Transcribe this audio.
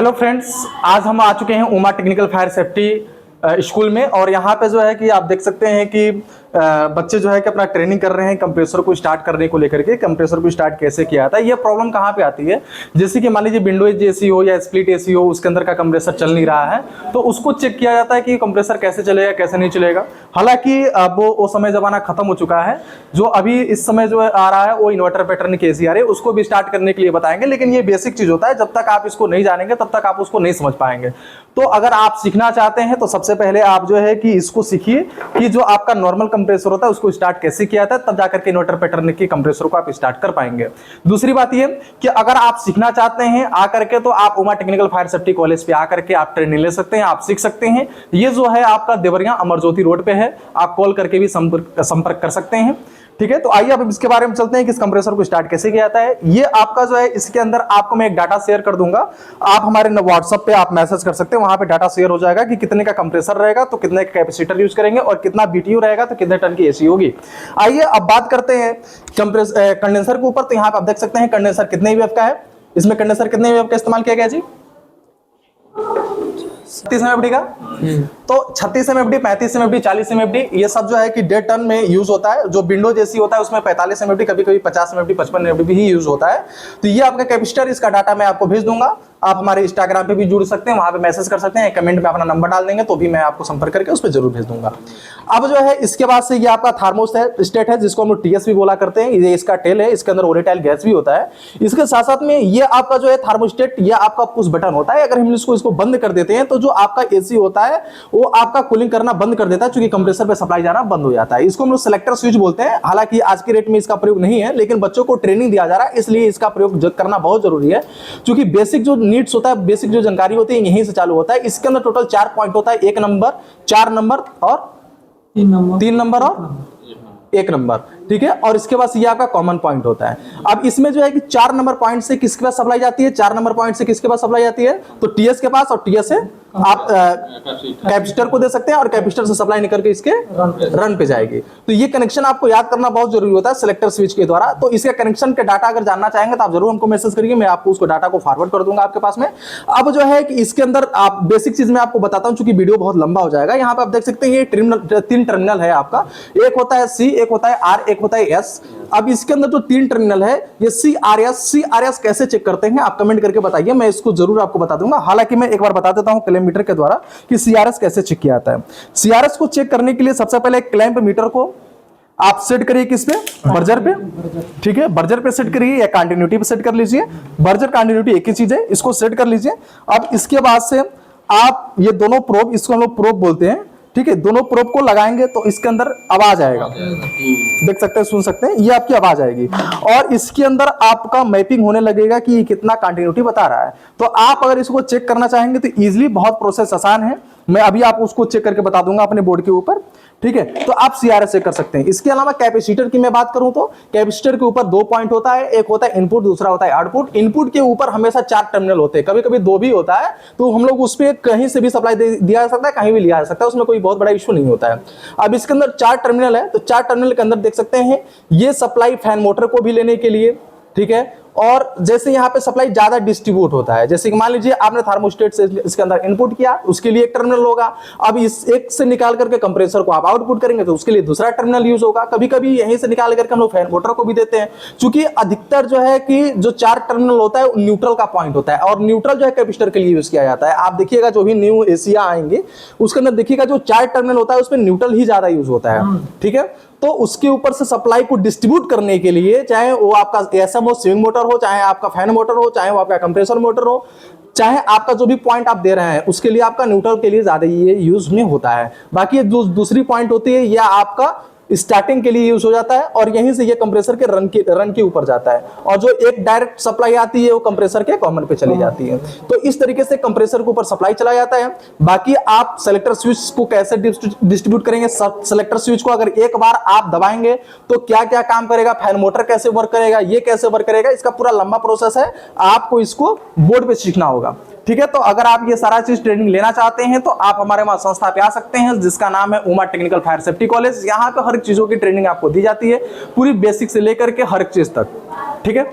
Hello friends, आज हम आ चुके हैं Uma technical fire safety school में। और यहाँ पे जो है कि आप देख सकते हैं कि बच्चे जो है कि अपना ट्रेनिंग कर रहे हैं कंप्रेसर को स्टार्ट करने को लेकर के। कंप्रेसर को स्टार्ट कैसे किया जाता है, ये प्रॉब्लम कहाँ पे आती है। जैसे कि मान लीजिए विंडोज एसी हो या स्प्लिट एसी हो, उसके अंदर का कंप्रेसर चल नहीं रहा है, तो उसको चेक किया जाता है कि कंप्रेसर कैसे चलेगा कैसे नहीं चलेगा। हालांकि अब वो समय ज़माना खत्म हो चुका है। जो अभी इस समय जो आ रहा है वो इन्वर्टर पैटर्न की एसी आ रही है, उसको भी स्टार्ट करने के लिए बताएंगे। लेकिन ये बेसिक चीज़ होता है, जब तक आप इसको नहीं जानेंगे तब तक आप उसको नहीं समझ पाएंगे। तो अगर आप सीखना चाहते हैं तो सबसे पहले आप जो है कि इसको सीखिए कि जो आपका नॉर्मल कंप्रेसर होता है उसको स्टार्ट कैसे किया जाता है, तब जाकर के इन्वर्टर पैटर्न की कंप्रेसर को आप स्टार्ट कर पाएंगे। दूसरी बात ये कि अगर आप सीखना चाहते हैं आकर के, तो आप Uma technical fire safety college पे आकर के आप ट्रेनिंग ले सकते हैं, आप सीख सकते हैं। ये जो है आपका देवरिया अमरज्योति रोड पे है, आप कॉल करके भी संपर्क कर सकते हैं। ठीक है, तो आइए अब इसके बारे में चलते हैं कि इस कंप्रेसर को स्टार्ट कैसे किया जाता है। ये आपका जो है इसके अंदर आपको मैं एक डाटा शेयर कर दूंगा, आप हमारे व्हाट्सएप पे आप मैसेज कर सकते हैं, वहां पे डाटा शेयर हो जाएगा कि कितने का कंप्रेसर रहेगा तो कितने का कैपेसिटर यूज करेंगे, और कितना बीटीयू रहेगा तो कितने टन की एसी होगी। आइए अब बात करते हैं कंडेंसर के ऊपर। तो यहाँ पे आप देख सकते हैं कंडेंसर कितने वेव का है, इसमें कंडेंसर कितने वेव का इस्तेमाल किया गया जी, 36 MFD का। तो 36 MFD, 35 MFD, 40 MFD, ये सब जो है कि 1.5 टन में यूज होता है। जो विंडोज एसी होता है उसमें 45 MFD, कभी कभी 50 MFD, 55 MFD भी यूज होता है। तो ये आपका कैपेसिटर, इसका डाटा मैं आपको भेज दूंगा। आप हमारे इंस्टाग्राम पे भी जुड़ सकते हैं, वहां पे मैसेज कर सकते हैं, कमेंट में अपना नंबर डाल देंगे तो भी मैं आपको संपर्क करके उस पर जरूर भेज दूंगा। अब जो है इसके बाद से ये आपका थर्मोस्टेट है, जिसको हम लोग टीएस भी बोला करते हैं। ये इसका टेल है, इसके अंदर वोलेटाइल गैस भी होता है। इसके साथ साथ में ये आपका जो है थर्मोस्टेट, ये आपका पुश बटन होता है। अगर हम इसको बंद कर देते हैं तो जो आपका एसी होता है वो आपका कूलिंग करना बंद कर देता है, क्योंकि कंप्रेसर पे सप्लाई जाना बंद हो जाता है। इसको हम लोग सिलेक्टर स्विच बोलते हैं। हालांकि आज के रेट में इसका प्रयोग नहीं है, लेकिन बच्चों को ट्रेनिंग दिया जा रहा है, इसलिए इसका प्रयोग करना बहुत जरूरी है। क्योंकि बेसिक जो नीड्स होता है, बेसिक जो जानकारी होती है, यहीं से चालू होता है। इसके अंदर टोटल 4 पॉइंट होता है, 1 नंबर, 4 नंबर और 3 नंबर और 1 नंबर। ठीक है, और इसके बाद ये आपका कॉमन पॉइंट होता है। अब इसमें जो है कि 4 नंबर पॉइंट से किसके पास सप्लाई जाती है, 4 नंबर पॉइंट से किसके पास सप्लाई जाती है, तो टीएस के पास, और टीएस से आप कैपेसिटर को दे सकते हैं, और कैपेसिटर से सप्लाई निकल के इसके रन पे जाएगी। तो ये कनेक्शन आपको याद करना बहुत जरूरी होता है सिलेक्टर स्विच के द्वारा। तो इसके कनेक्शन के डाटा अगर जानना चाहेंगे तो आप जरूर हमको मैसेज करिए, मैं आपको उसको डाटा को फॉरवर्ड कर दूंगा आपके पास में। अब जो है कि इसके अंदर आप बेसिक चीज मैं आपको बताता हूं, चूंकि वीडियो बहुत लंबा हो जाएगा। यहाँ पे आप देख सकते हैं ये 3 टर्मिनल है आपका, एक होता है सी, एक होता है आर, एक होता है एस। अब इसके अंदर जो 3 टर्मिनल है, ये CRS कैसे चेक करते हैं आप कमेंट करके बताइए, मैं इसको जरूर आपको बता दूंगा। हालांकि मैं एक बार बता देता हूं क्लैंप मीटर के द्वारा कि CRS कैसे चेक किया जाता है। CRS को चेक करने के लिए सबसे पहले क्लैंप मीटर को आप सेट करिए किस पे, बर्जर पे। ठीक है, बर्जर पे सेट करिए या कंटिन्यूटी पे सेट कर लीजिए। बर्जर कंटिन्यूटी एक ही चीज है, इसको सेट कर लीजिए। अब इसके बाद से आप ये दोनों प्रोब, इसको हम लोग प्रोब बोलते हैं, ठीक है, दोनों प्रोब को लगाएंगे तो इसके अंदर आवाज आएगा, देख सकते हैं, सुन सकते हैं, ये आपकी आवाज आएगी। और इसके अंदर आपका मैपिंग होने लगेगा कि ये कितना कंटिन्यूटी बता रहा है। तो आप अगर इसको चेक करना चाहेंगे तो इजीली, बहुत प्रोसेस आसान है, मैं अभी आपको उसको चेक करके बता दूंगा अपने बोर्ड के ऊपर। ठीक है, तो आप CRS से कर सकते हैं। इसके अलावा कैपेसिटर की मैं बात करूं तो कैपेसिटर के ऊपर 2 पॉइंट होता है, एक होता है इनपुट, दूसरा होता है आउटपुट। इनपुट के ऊपर हमेशा 4 टर्मिनल होते हैं, कभी कभी 2 भी होता है, तो हम लोग उस पर कहीं से भी सप्लाई दिया जा सकता है, कहीं भी लिया जा सकता है, उसमें कोई बहुत बड़ा इशू नहीं होता है। अब इसके अंदर 4 टर्मिनल है, तो 4 टर्मिनल के अंदर देख सकते हैं ये सप्लाई फैन मोटर को भी लेने के लिए, ठीक है। और जैसे यहाँ पे सप्लाई ज्यादा डिस्ट्रीब्यूट होता है, जैसे कि मान लीजिए आपने थर्मोस्टेट से इसके अंदर इनपुट किया, उसके लिए एक टर्मिनल होगा। अब इस एक से निकाल करके कंप्रेसर को आप आउटपुट करेंगे तो उसके लिए दूसरा टर्मिनल यूज होगा। कभी कभी यहीं से निकाल करके हम लोग फैन मोटर को भी देते हैं, क्योंकि अधिकतर जो है कि जो 4 टर्मिनल होता है न्यूट्रल का पॉइंट होता है, और न्यूट्रल जो है कैपेसिटर के लिए यूज किया जाता है। आप देखिएगा जो भी न्यू एशिया आएंगे उसके अंदर देखिएगा जो 4 टर्मिनल होता है उसमें न्यूट्रल ही ज्यादा यूज होता है। ठीक है, तो उसके ऊपर से सप्लाई को डिस्ट्रीब्यूट करने के लिए, चाहे वो आपका एसएम हो, स्विंग मोटर हो, चाहे आपका फैन मोटर हो, चाहे वो आपका कंप्रेसर मोटर हो, चाहे आपका जो भी पॉइंट आप दे रहे हैं उसके लिए आपका न्यूट्रल के लिए ज्यादा ये यूज में होता है। बाकी ये दूसरी पॉइंट होती है, यह आपका स्टार्टिंग के लिए यूज हो जाता है, और यहीं से ये कंप्रेसर के रन के ऊपर जाता है, और जो एक डायरेक्ट सप्लाई आती है वो कंप्रेसर के कॉमन पे चली जाती है। तो इस तरीके से कंप्रेसर के ऊपर सप्लाई चला जाता है। बाकी आप सेलेक्टर स्विच को कैसे डिस्ट्रीब्यूट करेंगे, सेलेक्टर स्विच को अगर एक बार आप दबाएंगे तो क्या क्या काम करेगा, फैन मोटर कैसे वर्क करेगा, ये कैसे वर्क करेगा, इसका पूरा लंबा प्रोसेस है, आपको इसको बोर्ड पे सीखना होगा। ठीक है, तो अगर आप ये सारा चीज ट्रेनिंग लेना चाहते हैं तो आप हमारे वहां संस्था पे आ सकते हैं, जिसका नाम है Uma technical fire safety college. यहाँ पे हर चीजों की ट्रेनिंग आपको दी जाती है, पूरी बेसिक से लेकर के हर चीज तक। ठीक है।